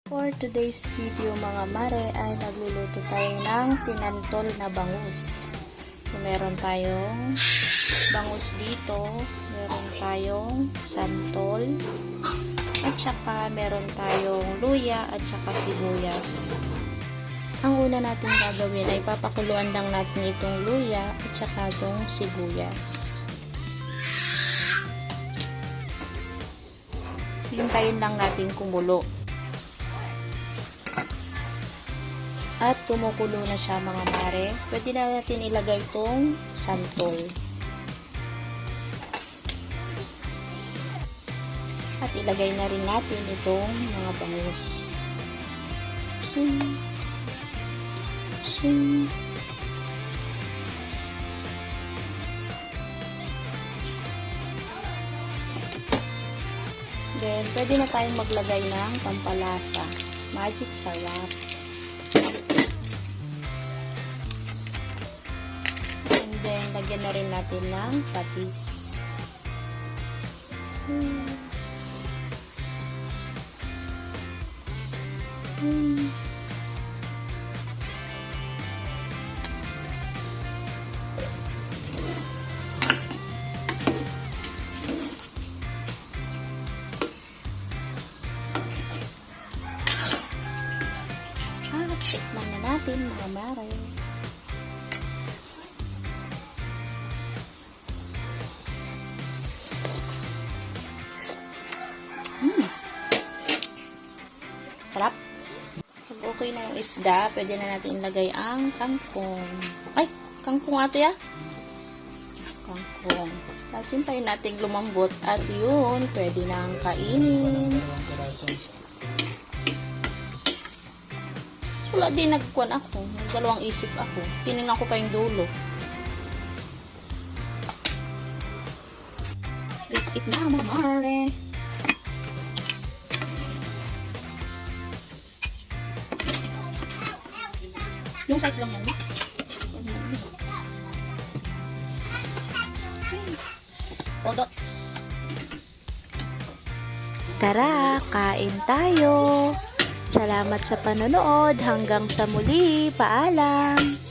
For today's video mga mare ay magluluto tayo ng sinantol na bangus. So meron tayong bangus dito, meron tayong santol, at saka meron tayong luya at saka sibuyas. Ang una natin gagawin ay papakuluan lang natin itong luya at saka itong sibuyas. Hintayin lang natin kumulo. At kumukulo na siya mga mare. Pwede na natin ilagay itong santol. At ilagay na rin natin itong mga bangus. Then, pwede na tayong maglagay ng pampalasa. Magic sarap. Then, lagyan na rin natin ng patis. Tikman na natin mga mare. Sarap. Pag okay na yung isda, pwede na natin ilagay ang kangkong. Ay, kangkong ato ya? Kangkong. Hintayin natin lumambot at yun, pwede nang kainin. Wala din nagkuhan ako. Nagdalawang isip ako. Tinignan ko pa yung dulo. Let's eat na mga mare. Yung side lang yan. Odot. Tara, kain tayo. Salamat sa panonood. Hanggang sa muli. Paalam.